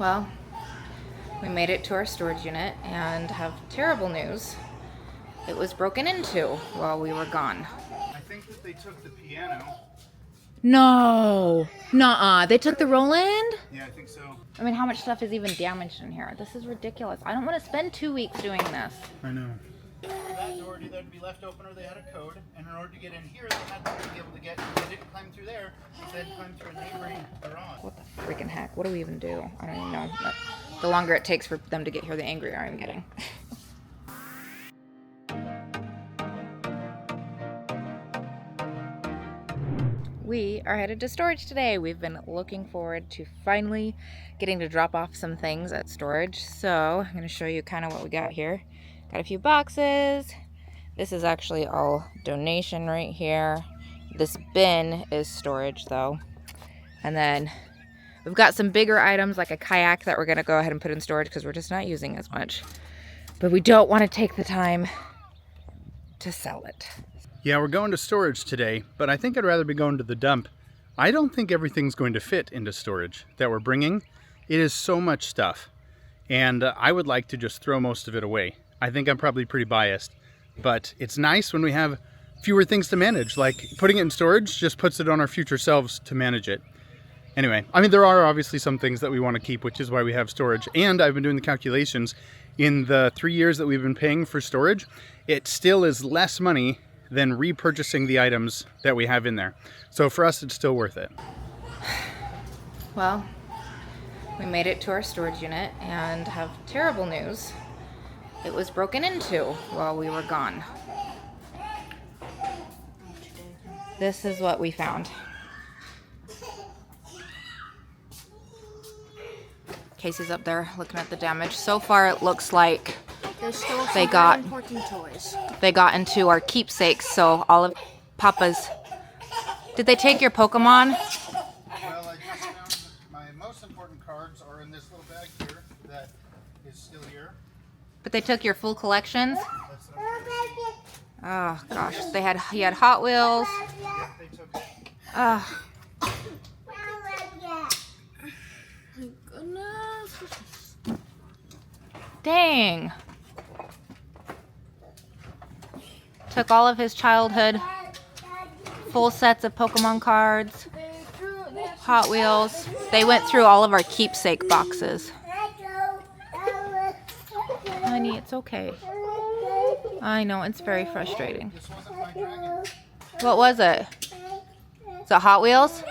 Well, we made it to our storage unit and have terrible news. It was broken into while we were gone. I think that they took the piano. No. Nuh-uh. They took the Roland? Yeah, I think so. I mean, how much stuff is even damaged in here? This is ridiculous. I don't want to spend 2 weeks doing this. I know. That door either had to be left open or they had a code, and in order to get in here, they had to be able to get. They didn't climb through there. They had to climb through a neighboring garage. What the freaking heck? What do we even do? I don't even know. But the longer it takes for them to get here, the angrier I'm getting. We are headed to storage today. We've been looking forward to finally getting to drop off some things at storage. So I'm going to show you kind of what we got here. Got a few boxes. This is actually all donation right here. This bin is storage though. And then we've got some bigger items like a kayak that we're going to go ahead and put in storage because we're just not using as much. But we don't want to take the time to sell it. Yeah, we're going to storage today, but I think I'd rather be going to the dump. I don't think everything's going to fit into storage that we're bringing. It is so much stuff, and I would like to just throw most of it away. I think I'm probably pretty biased, but it's nice when we have fewer things to manage. Like putting it in storage just puts it on our future selves to manage it. Anyway, I mean, there are obviously some things that we want to keep, which is why we have storage. And I've been doing the calculations. In the 3 years that we've been paying for storage, it still is less money than repurchasing the items that we have in there. So for us, it's still worth it. Well, we made it to our storage unit and have terrible news. It was broken into while we were gone. This is what we found. Casey's up there looking at the damage. So far it looks like they got into our keepsakes, so all of Papa's. Did they take your Pokemon? Well, I just found my most important cards are in this little bag here that is still here. But they took your full collections? That's what I'm trying to see. Oh gosh, he had Hot Wheels. Yep, they took it. Dang. Took all of his childhood full sets of Pokemon cards, Hot Wheels. They went through all of our keepsake boxes. Honey, it's okay. I know, it's very frustrating. This wasn't my dragon. What was it? Is it Hot Wheels?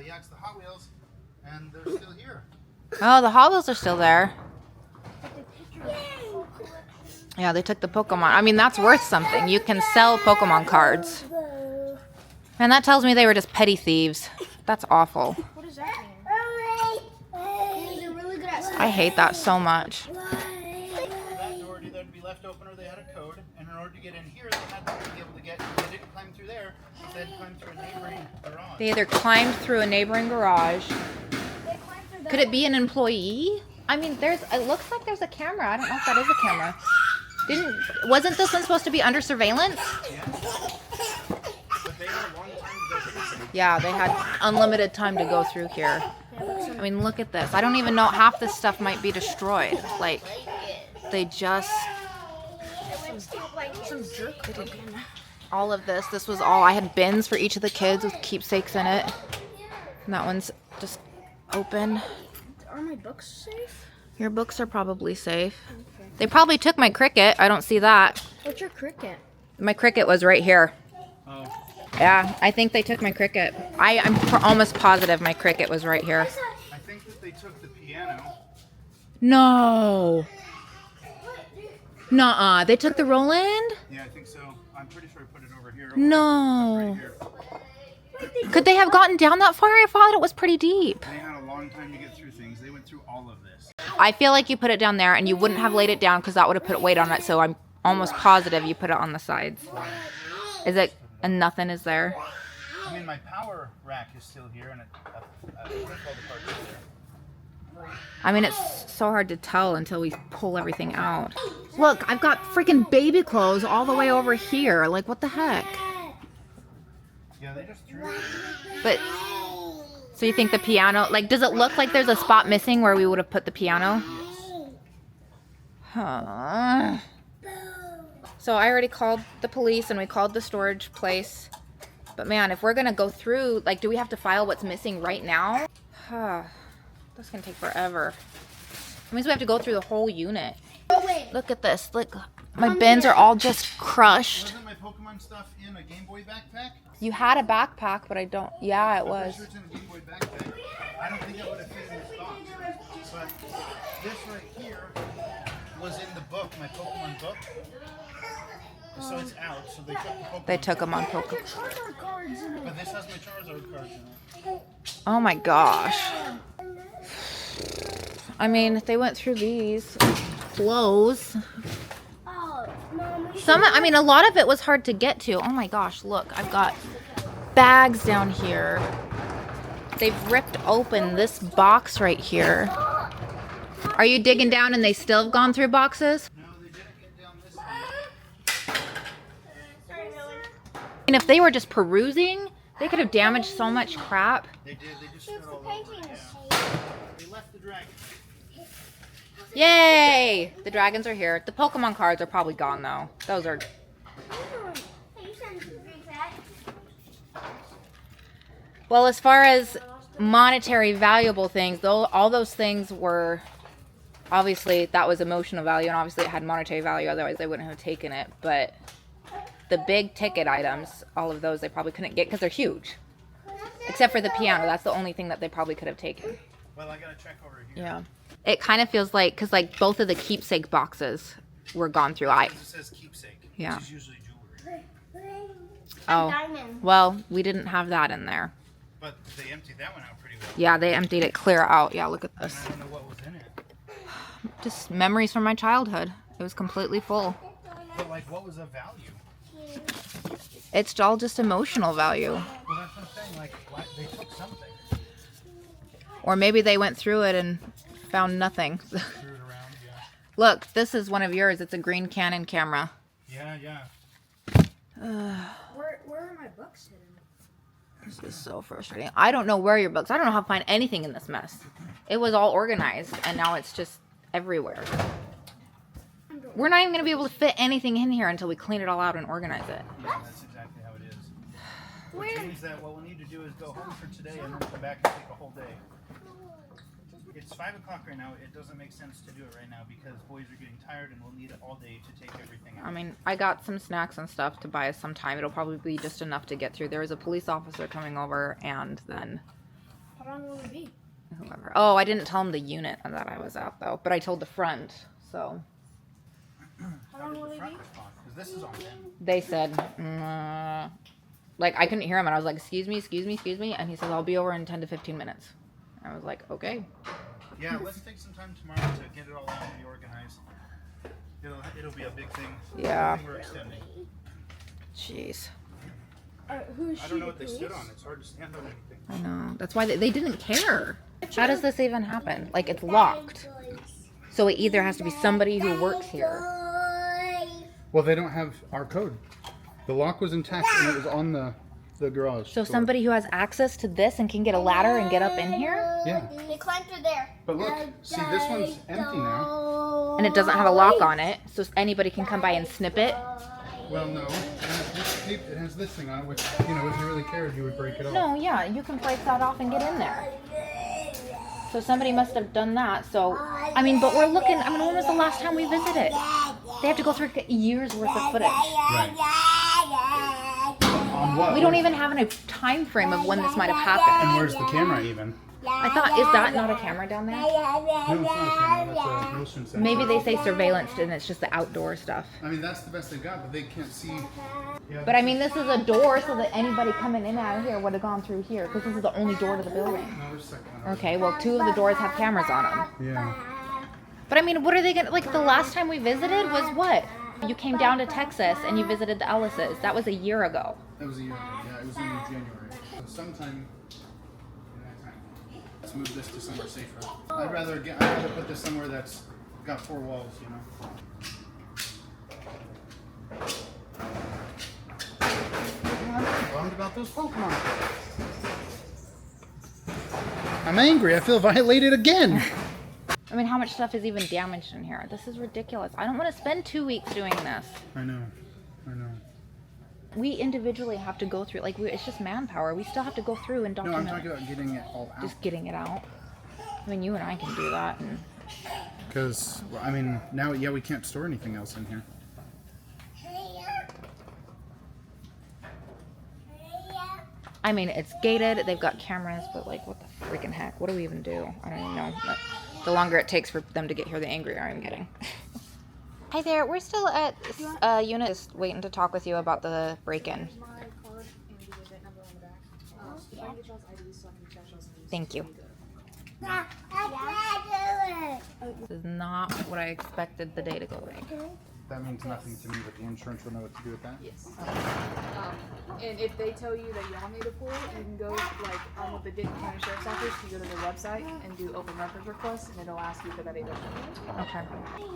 Yeah, it's the Hot Wheels, and they're still here. Oh, the Hot Wheels are still there. Yeah, they took the Pokemon. I mean, that's worth something. You can sell Pokemon cards. And that tells me they were just petty thieves. That's awful. What does that mean? They're really good at I hate that so much. That door either had to be left open or they had a code, and in order to get in here, they had to be able to get. They didn't climb through there. They had to climb through a neighboring garage. They either climbed through a neighboring garage. Could it be an employee? I mean, it looks like there's a camera. I don't know if that is a camera. Wasn't this one supposed to be under surveillance? Yeah. But they had a long time to go through. Yeah, they had unlimited time to go through here. I mean, look at this. I don't even know, half this stuff might be destroyed. Like, they just... All of this was all, I had bins for each of the kids with keepsakes in it. And that one's just open. Are my books safe? Your books are probably safe. Okay. They probably took my Cricket. I don't see that. What's your Cricket? My Cricket was right here. Oh. Yeah, I think they took my Cricket. I'm almost positive my Cricket was right here. I think that they took the piano. No. Nuh-uh. They took the Roland? Yeah, I think so. I'm pretty sure I put it over here. No. Right here. Could they have gotten down that far? I thought it was pretty deep. They had a long time to get through things. They went through all of this. I feel like you put it down there and you wouldn't have laid it down because that would have put weight on it. So I'm almost positive you put it on the sides. Is it, and nothing is there? I mean, my power rack is still here, and I think all the parts are there. I mean, it's so hard to tell until we pull everything out. Look, I've got freaking baby clothes all the way over here. Like, what the heck? Yeah, they just threw it. But So you think the piano, like, does it look like there's a spot missing where we would have put the piano? Huh. So I already called the police and we called the storage place. But man, if we're gonna go through, like, do we have to file what's missing right now? That's gonna take forever. That means we have to go through the whole unit. Look at this. Look, my bins are all just crushed. Wasn't my Pokemon stuff in a Game Boy backpack? You had a backpack, but I don't. Yeah, it was. I'm pretty sure it's in a Game Boy backpack. I don't think that would have fit in this box. But this right here was in the book, my Pokemon book. So it's out. So they took the Pokemon. They took them on Pokemon. But this has my Charizard cards in it. Oh my gosh. I mean, they went through these clothes. I mean, a lot of it was hard to get to. Oh my gosh, look, I've got bags down here. They've ripped open this box right here. Are you digging down and they still have gone through boxes? No, they didn't get down this I mean, if they were just perusing, they could have damaged so much crap. They did. They just spit all over it. Yeah. They left the dragon. Yay! The dragons are here. The Pokemon cards are probably gone though. Those are... Well, as far as monetary valuable things, though, all those things were... Obviously, that was emotional value, and obviously it had monetary value, otherwise they wouldn't have taken it. But the big ticket items, all of those they probably couldn't get because they're huge. Except for the piano. That's the only thing that they probably could have taken. Well, I gotta check over here. Yeah. It kind of feels like, because like both of the keepsake boxes were gone through. It says keepsake, Yeah. which is usually jewelry. Oh, well, we didn't have that in there. But they emptied that one out pretty well. Yeah, they emptied it clear out. Yeah, look at And this. I don't know what was in it. Just memories from my childhood. It was completely full. But like, what was of value? It's all just emotional value. Well, that's what I'm saying. Like, they took something. Or maybe they went through it and found nothing. Threw it around, yeah. Look, this is one of yours. It's a green Canon camera. Yeah, yeah. Where are my books hidden? This is so frustrating. I don't know where your books. I don't know how to find anything in this mess. It was all organized, and now it's just everywhere. We're not even going to be able to fit anything in here until we clean it all out and organize it. Yeah, that's exactly how it is. Which means that what we'll need to do is go home for today and then come back and take a whole day. It's 5 o'clock right now. It doesn't make sense to do it right now because boys are getting tired and we'll need it all day to take everything out. I mean, I got some snacks and stuff to buy us some time. It'll probably be just enough to get through. There was a police officer coming over, and then How long will it be? whoever. Oh, I didn't tell him the unit that I was at, though. But I told the front, so... How long will it be? Because this is on them. They said, like, I couldn't hear him, and I was like, excuse me, and he said, I'll be over in 10 to 15 minutes. I was like, okay. Yeah, let's take some time tomorrow to get it all out and reorganized. It'll be a big thing. Yeah. Big thing we're extending. Jeez. Who's I don't know what they stood on. It's hard to stand on anything. I know. That's why they didn't care. How does this even happen? Like, it's locked. So it either has to be somebody who works here. Well, they don't have our code. The lock was intact and it was on the garage. So door. somebody who has access to this and can get a ladder and get up in here? Yeah. They climbed through there. But look, see, this one's empty now. And it doesn't have a lock on it, so anybody can come by and snip it? Well, no. It has this thing on it, which, you know, if you really cared, you would break it off. No, yeah, you can place that off and get in there. So somebody must have done that. So, I mean, but we're looking, I mean, when was the last time we visited? They have to go through years worth of footage. Right. On what? We don't even have a time frame of when this might have happened. And where's the camera even? I thought, is that not a camera down there? No, it's not a camera. That's a motion sensor. Maybe they say surveillance and it's just the outdoor stuff. I mean, that's the best they've got, but they can't see. Yeah, But I mean, this is a door so that anybody coming in and out of here would have gone through here because this is the only door to the building. No, there's a second one. Okay, well, 2 of the doors have cameras on them. Yeah. But I mean, what are they gonna, like, the last time we visited was what? You came down to Texas and you visited the Ellises. That was a year ago. That was a year ago. Yeah, it was in January. So sometime in that time. Let's move this to somewhere safer. I'd rather put this somewhere that's got 4 walls, you know. I'm bummed about those Pokemon. I'm angry. I feel violated again. I mean, how much stuff is even damaged in here? This is ridiculous. I don't want to spend 2 weeks doing this. I know. We individually have to go through, like, it's just manpower. We still have to go through and No, document. I'm talking about getting it all out. Just getting it out. I mean, you and I can do that. Because, well, I mean, now, yeah, we can't store anything else in here. I mean, it's gated. They've got cameras, but, like, what the freaking heck? What do we even do? I don't even know. But the longer it takes for them to get here, the angrier I'm getting. Hi there. We're still at unit, just waiting to talk with you about the break-in. Thank you. This is not what I expected the day to go like. That means nothing to me, but the insurance will know what to do with that? Yes. And if they tell you that y'all need a pool, you can go, like, with the Denton County Sheriff's Office, you go to their website and do open records requests, and it'll ask you for that either. Okay.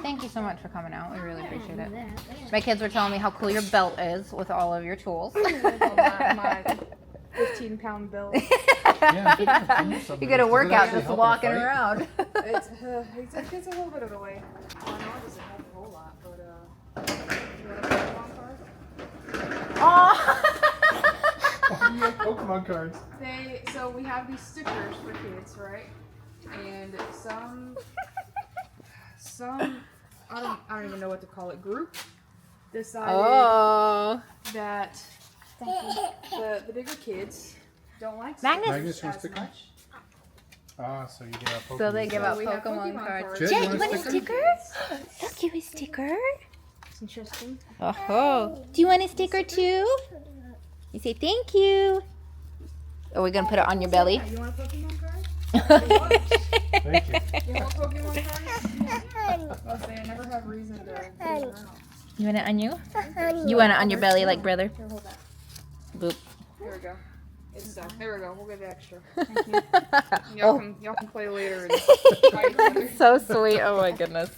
Thank you so much for coming out. We really appreciate it. My kids were telling me how cool your belt is with all of your tools. my 15-pound belt. Yeah. You get a workout just walking around. It's a little bit of a way. I know it doesn't help a whole lot, but you want a Pokemon card? Yeah, Pokemon cards. So we have these stickers for kids, right? And some I don't even know what to call it, group decided that the bigger kids don't like Magnus stickers as much. Ah, so you get a Pokemon. So they give out we have Pokemon Pokemon cards. cards. Jen, Jen, you you want a want a sticker? Look, you a sticker? It's interesting. Oh. Do you want a sticker too? You say thank you. Are we gonna put it on your belly? Yeah, you want a Pokemon card? Thank you. You want Pokemon cards? I'll say I never have reason to go around. You want it on you? You want it on your belly like brother? Here, hold that. Boop. Here we go. It's done. There we go. We'll give it extra. Thank you. Y'all can play later. And fight together. So sweet. Oh my goodness.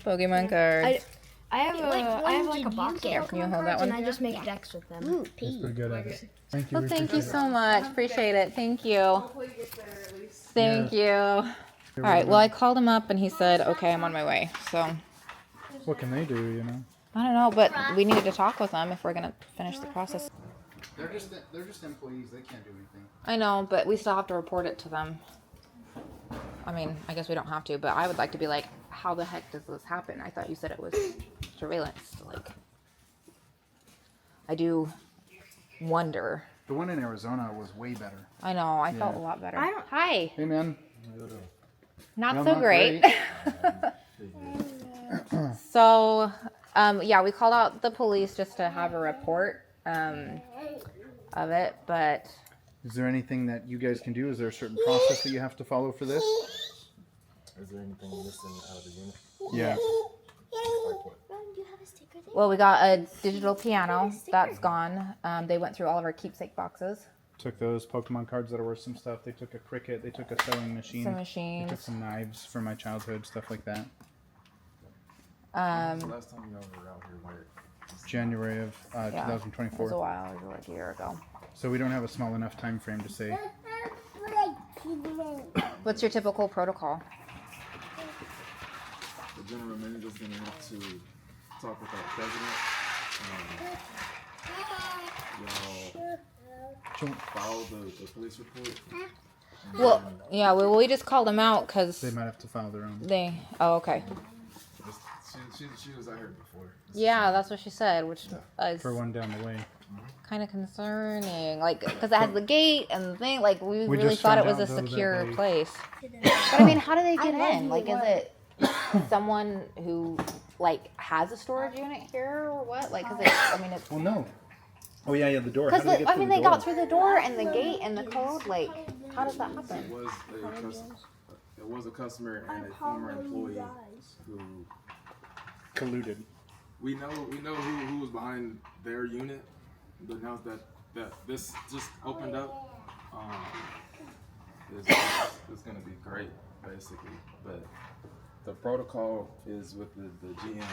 Pokemon cards. I have like a box Here, can you hold that one? and I just make decks with them. Ooh, That's pretty good at it. Thank you. Well, we thank you appreciate so much. Appreciate it. Thank you. Hopefully it gets better at least. Thank you. All right. Well, I called him up and he said, okay, I'm on my way. So it. What can they do, you know? I don't know, but we needed to talk with them if we're gonna finish the process. They're just employees. They can't do anything. I know, but we still have to report it to them. I mean, I guess we don't have to, but I would like to be like, how the heck does this happen? I thought you said it was surveillance. Like, I do wonder. The one in Arizona was way better. I know, I felt a Yeah. lot better. I don't- Hi. Hey, man. Not Well, so not great. So, yeah, we called out the police just to have a report of it, but Is there anything that you guys can do? Is there a certain process that you have to follow for this? Is there anything missing out of the unit? Yeah. Like what? Do you have a sticker there? well, we got a digital piano that's gone. They went through all of our keepsake boxes. Took those Pokemon cards that are worth some stuff. They took a cricket. They took a sewing machine. Some They machines. took some knives from my childhood, stuff like that. The last time y'all were out here, where? January of Yeah, it was a 2024. while, it was like a year ago. So we don't have a small enough time frame to say. What's your typical protocol? The general manager's gonna have to talk with our president. Y'all file the police report. and Well, then yeah, well, we just called them out because They might have to file their own. they. Oh, okay. she was out here before. Yeah, that's what she said, which is For one down the way. kind of concerning. Like, because it has the gate and the thing. Like, we really just thought it found was a out, though, that secure they- place. But I mean, how do they get love in? you, Like, is what? it someone who like has a storage unit here or what? Like, because I mean, it's. Well, no. Oh yeah, the door. How Because did they get I through mean, the they door? got through the door and the gate and the code. Like, how does that happen? It was a customer and a former employee who Colluded. we know who was behind their unit, but now that this just opened up, it's gonna be great basically. But the protocol is with the GM.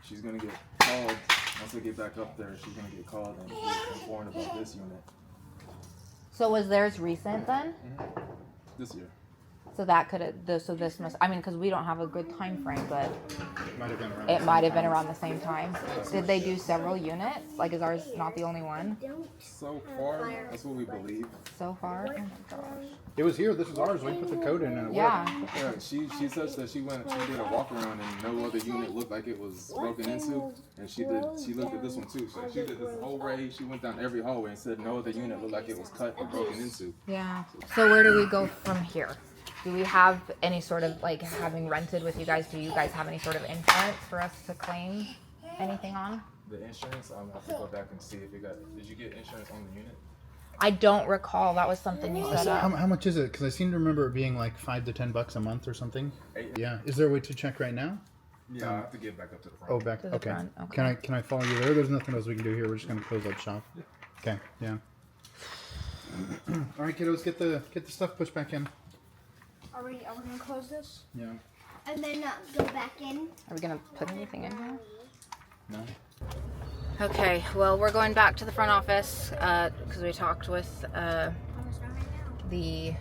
She's gonna get called once they get back up there. She's gonna get called and get informed about this unit. So was theirs recent then? this year. So that could have, so this must, I mean, because we don't have a good time frame, but Might have been around. it might have been around the same time. Did they do several units? Like, is ours not the only one So far, that's what we believe. so far? Oh my gosh. It was here. This is ours. We put the code in and it worked. Yeah. Yeah, she says that she did a walk around and no other unit looked like it was broken into, and she looked at this one too. So she did this whole raid. She went down every hallway and said no other unit looked like it was cut or broken into. Yeah. So where do we go from here? Do we have any sort of, like, having rented with you guys, do you guys have any sort of insurance for us to claim anything on? The insurance, I'm gonna have to go back and see if you got. Did you get insurance on the unit? I don't recall. That was something you set up. How much is it? Because I seem to remember it being like $5 to $10 a month or something. Yeah. Is there a way to check right now? Yeah, I have to get back up to the front. Oh, back. To the Okay. front, okay. Can I follow you there? There's nothing else we can do here. We're just gonna close up shop. Okay. Yeah. All right, kiddos, get the stuff pushed back in. Are we gonna close this? Yeah. And then go back in? Are we going to put anything in here? No. Okay, well, we're going back to the front office because we talked with the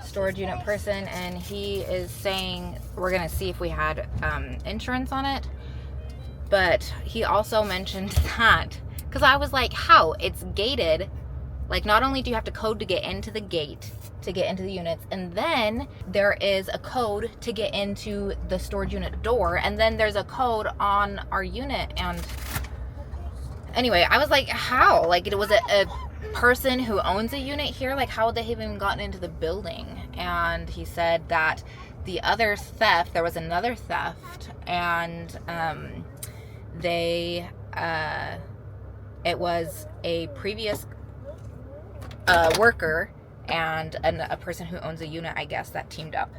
storage unit person, and he is saying we're going to see if we had insurance on it. But he also mentioned that, because I was like, how? It's gated. Like, not only do you have to code to get into the gate, to get into the units, and then there is a code to get into the storage unit door, and then there's a code on our unit. And anyway, I was like, how? Like, it was a person who owns a unit here, like, how would they have even gotten into the building? And he said that the other theft, there was another theft, and it was a previous worker and a person who owns a unit, I guess, that teamed up.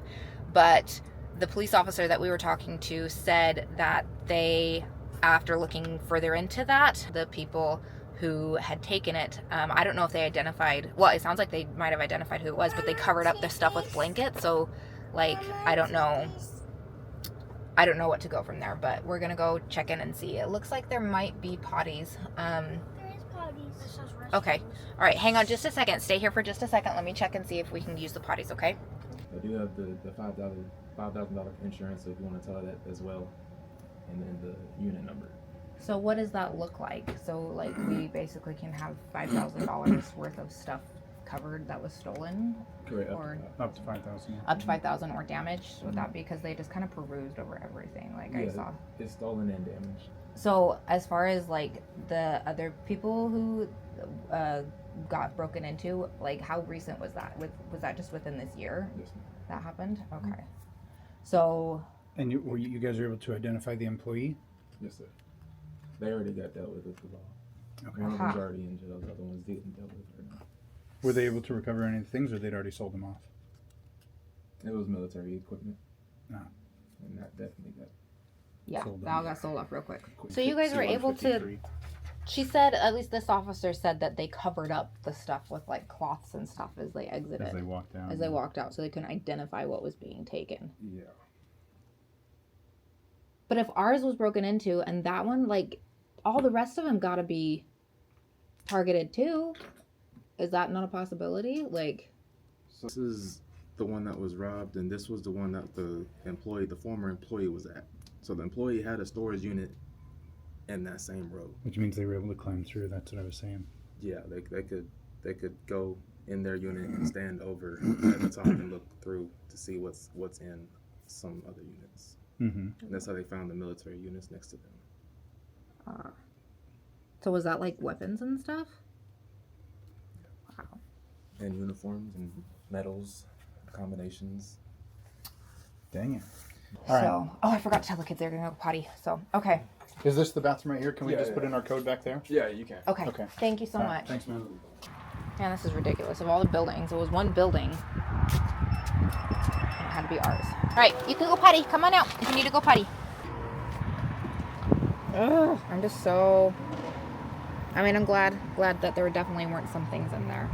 But the police officer that we were talking to said that they, after looking further into that, the people who had taken it, I don't know if they identified, well, it sounds like they might have identified who it was, but they covered up their stuff with blankets. So, like, I don't know what to go from there, but we're gonna go check in and see. It looks like there might be potties. Okay. All right. Hang on just a second. Stay here for just a second. Let me check and see if we can use the potties, okay? I do have the $5,000 insurance, so if you want to tell that as well, and then the unit number. So what does that look like? So, like, we basically can have $5,000 worth of stuff covered that was stolen? Correct. Or Up to 5,000. up to 5,000 or damaged? Would that be because they just kind of perused over everything, like I saw? It's stolen and damaged. So as far as, like, the other people who got broken into, like, how recent was that? Was that just within this year Yes, ma'am. that happened? Okay. So, And you guys were able to identify the employee? Yes, sir. They already got dealt with the law. Okay. One of Aha. them's already in jail. The other one's getting dealt with right now. Were they able to recover any things, or they'd already sold them off? It was military equipment. No. And that definitely got. yeah, Sold that all them. got sold off real quick. So you guys were able to, C-153. she said, at least this officer said that they covered up the stuff with, like, cloths and stuff as they exited. As they walked out. As they walked out, so they couldn't identify what was being taken. Yeah. But if ours was broken into and that one, like, all the rest of them gotta be targeted too. Is that not a possibility? Like, So this is the one that was robbed, and this was the one that the former employee was at. So the employee had a storage unit in that same row. Which means they were able to climb through. That's what I was saying. Yeah, they could go in their unit and stand over at the top and look through to see what's in some other units. Mm-hmm. And that's how they found the military units next to them. so was that like weapons and stuff? Wow. And uniforms and medals, combinations. Dang it. All right. So, oh, I forgot to tell the kids they're gonna go potty. So, okay. Is this the bathroom right here? Can we Yeah, just yeah. put in our code back there? Yeah, you can. Okay. Okay. Thank you so All right, much. Thanks, man. Man, this is ridiculous. Of all the buildings, it was one building. It had to be ours. All right, you can go potty. Come on out if you need to go potty. Ugh, I'm just so. I mean, I'm glad that there definitely weren't some things in there.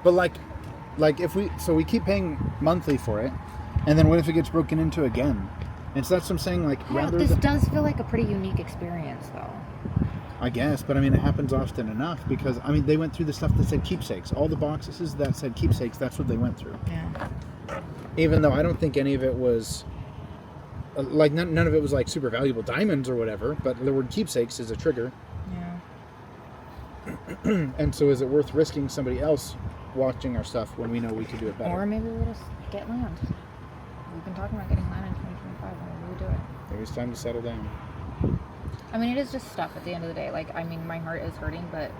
But like if we keep paying monthly for it, and then what if it gets broken into again? And so that's what I'm saying. Like, Yeah, rather this than, does feel like a pretty unique experience, though. I guess, but I mean, it happens often enough because, I mean, they went through the stuff that said keepsakes. All the boxes that said keepsakes, that's what they went through. Yeah. Even though I don't think any of it was, like, none of it was, like, super valuable diamonds or whatever, but the word keepsakes is a trigger. Yeah. And so is it worth risking somebody else watching our stuff when we know we could do it better? Or maybe we'll just get land. We've been talking about getting land in 2025, and maybe we do it. Maybe it's time to settle down. I mean, it is just stuff at the end of the day. Like, I mean, my heart is hurting, but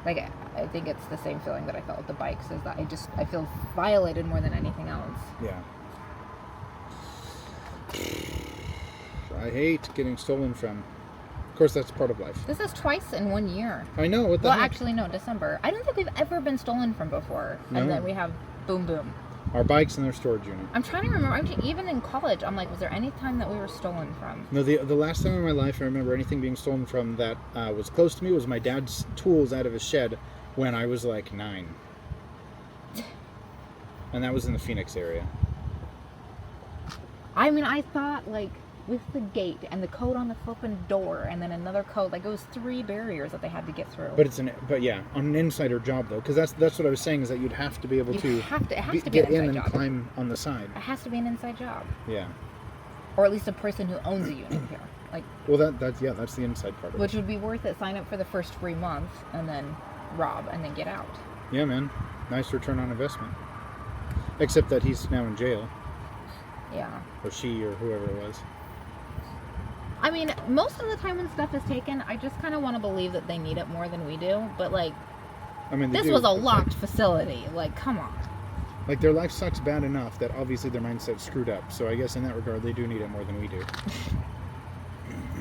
like, I think it's the same feeling that I felt with the bikes, is that I feel violated more than anything else. Yeah. I hate getting stolen from. Of course, that's part of life. This is twice in 1 year. I know. What the Well, heck? actually, no, December. I don't think we've ever been stolen from before. No. And then we have boom, boom. Our bikes and their storage unit. I'm trying to remember. Even in college, I'm like, was there any time that we were stolen from? No, the last time in my life I remember anything being stolen from that was close to me was my dad's tools out of his shed when I was like 9. And that was in the Phoenix area. I mean, I thought, like, with the gate and the code on the flipping door and then another code, like, it was 3 barriers that they had to get through. But yeah, on an insider job though, because that's what I was saying, is that you'd have to be able it to has to be get an inside in and job. climb on the side. It has to be an inside job. Yeah. Or at least a person who owns a unit here. Like, Well, that's the inside part of which it. would be worth it. Sign up for the first free month and then rob and then get out. Yeah, man. Nice return on investment. Except that he's now in jail, Yeah. or she, or whoever it was. I mean, most of the time when stuff is taken, I just kind of want to believe that they need it more than we do. But, like, I mean, they this do, was a but, locked facility. Like, come on. Like, their life sucks bad enough that obviously their mindset's screwed up. So I guess in that regard, they do need it more than we do.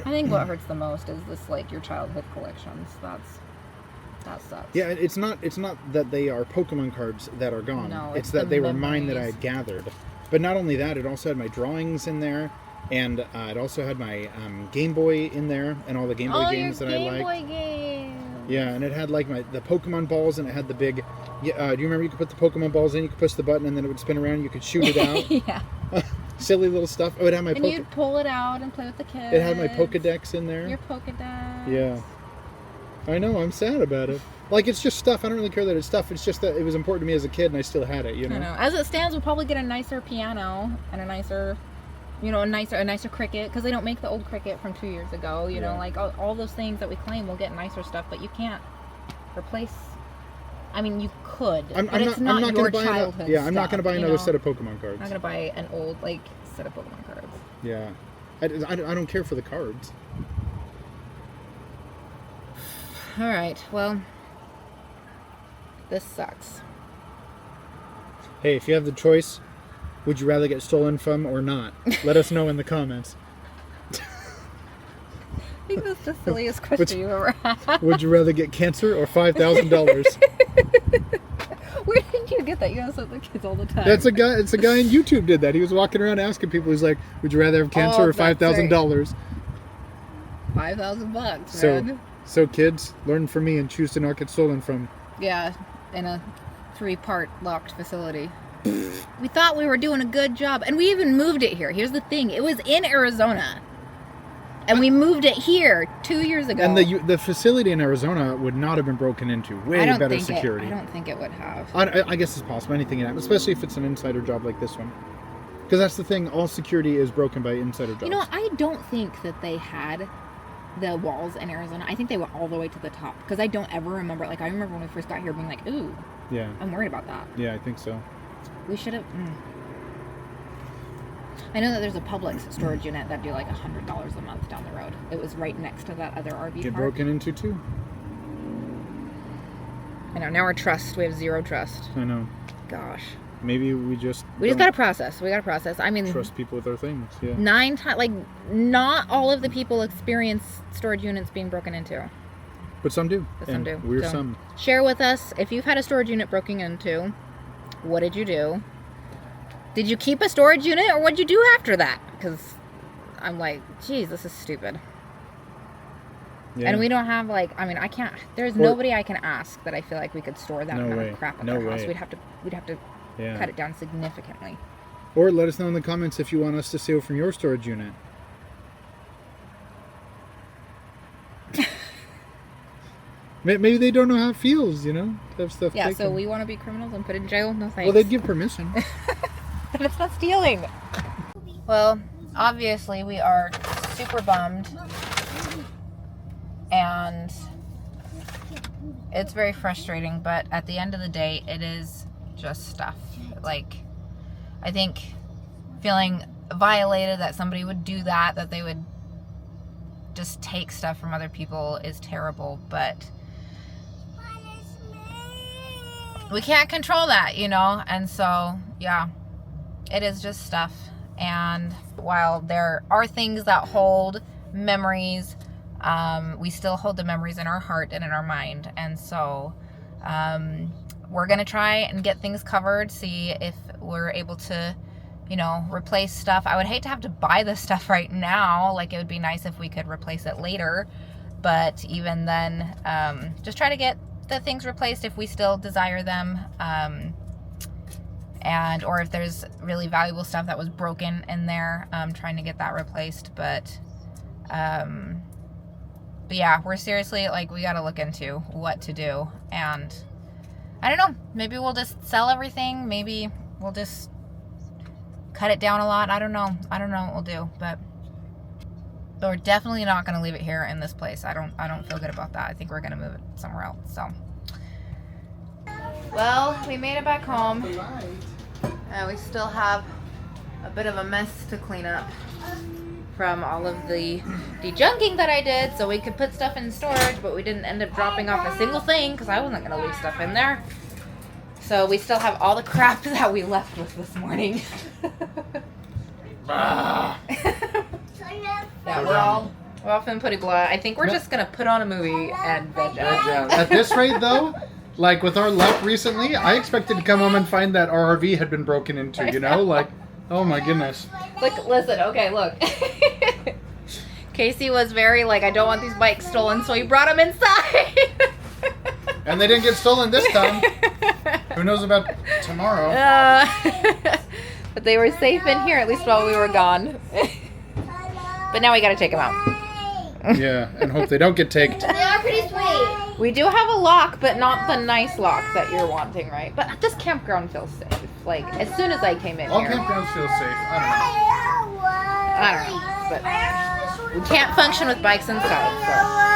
I think what hurts the most is this, like, your childhood collections. That sucks. Yeah, it's not that they are Pokemon cards that are gone. No, it's it's that the they were mine that I memories. had gathered. But not only that, it also had my drawings in there, and it also had my Game Boy in there, and all the Game Boy games your that Game I liked. Boy games. Yeah, and it had like the Pokemon balls, and it had the big. Yeah, do you remember you could put the Pokemon balls in? You could push the button, and then it would spin around. You could shoot it out. Yeah. Silly little stuff. Oh, it had my. And you'd pull it out and play with the kids. It had my Pokedex in there. Your Pokedex. Yeah. I know. I'm sad about it. Like, it's just stuff. I don't really care that it's stuff. It's just that it was important to me as a kid, and I still had it. You know. I know. As it stands, we'll probably get a nicer piano and a nicer, a nicer cricket, because they don't make the old cricket from 2 years ago. You know, Yeah. like all those things that we claim, we'll get nicer stuff, but you can't replace. I mean, you could, but it's not your gonna buy childhood. Yeah, I'm not going to stuff, buy you another know? set of Pokemon cards. I'm not gonna buy an old set of Pokemon cards. Yeah. I don't care for the cards. All right. Well, this sucks. Hey, if you have the choice, would you rather get stolen from or not? Let us know in the comments. I think that's the silliest question you've ever had. Would you rather get cancer or $5,000? Where did you get that? You ask that the kids all the time. It's a guy on YouTube did that. He was walking around asking people. He's like, "Would you rather have cancer or that's $5,000?" $5,000, man. So kids, learn from me and choose to not get stolen from. Yeah, in a 3-part locked facility. We thought we were doing a good job, and we even moved it here. Here's the thing: it was in Arizona, and we moved it here 2 years ago. And the facility in Arizona would not have been broken into. Way better security. I don't think it would have. I guess it's possible. Anything can happen, especially if it's an insider job like this one. Because that's the thing. All security is broken by insider jobs. You know, I don't think that they had the walls in Arizona. I think they went all the way to the top, because I don't ever remember. Like, I remember when we first got here being like, "Ooh, Yeah. I'm worried about that." Yeah, I think so. We should have. I know that there's a Publix storage unit that do like $100 a month down the road. It was right next to that other RV Get park. broken into too. I know. Now our trust. We have zero trust. I know. Gosh. Maybe we just Gotta process. We gotta process. I mean, trust people with their things. Yeah. 9 times. Like, not all of the people experience storage units being broken into. But some do. But some And do. We're So, some. Share with us if you've had a storage unit broken into. What did you do? Did you keep a storage unit, or what'd you do after that? Because I'm like, geez, this is stupid. Yeah. And we don't have, like, I mean, I can't. There's nobody I can ask that I feel like we could store that No amount way. of crap in No their house. way. We'd have to Yeah. cut it down significantly. Or let us know in the comments if you want us to steal from your storage unit. Maybe they don't know how it feels, you know, to have stuff Yeah, taken. so we want to be criminals and put in jail? No thanks. Well, they'd give permission. But it's not stealing. Well, obviously we are super bummed. And it's very frustrating, but at the end of the day, it is just stuff. Like, I think feeling violated that somebody would do that, that they would just take stuff from other people is terrible, but we can't control that, you know? And so, yeah, it is just stuff. And while there are things that hold memories, we still hold the memories in our heart and in our mind. And so we're going to try and get things covered, see if we're able to, you know, replace stuff. I would hate to have to buy this stuff right now. Like, it would be nice if we could replace it later. But even then, just try to get the things replaced if we still desire them. And or if there's really valuable stuff that was broken in there, trying to get that replaced. But yeah, we're seriously, like, we got to look into what to do. And I don't know, maybe we'll just sell everything. Maybe we'll just cut it down a lot. I don't know what we'll do, but we're definitely not going to leave it here in this place. I don't feel good about that. I think we're going to move it somewhere else. So, well, we made it back home. We still have a bit of a mess to clean up from all of the dejunking that I did, so we could put stuff in storage, but we didn't end up dropping off a single thing because I wasn't going to leave stuff in there. So we still have all the crap that we left with this morning. Yeah, we're all feeling pretty blah. I think we're just gonna put on a movie and veg out. At this rate, though, like with our luck recently, I expected to come home and find that our RV had been broken into, you know? Like, oh my goodness. Look, listen, okay, look. Casey was very like, I don't want these bikes stolen, so he brought them inside. And they didn't get stolen this time. Who knows about tomorrow? But they were safe in here, at least while we were gone. But now we gotta take them out. Yeah, and hope they don't get taked. They are pretty sweet. We do have a lock, but not the nice lock that you're wanting, right? But this campground feels safe. Like, as soon as I came in All here. campgrounds feel safe. I I don't know, but we can't function with bikes inside, so.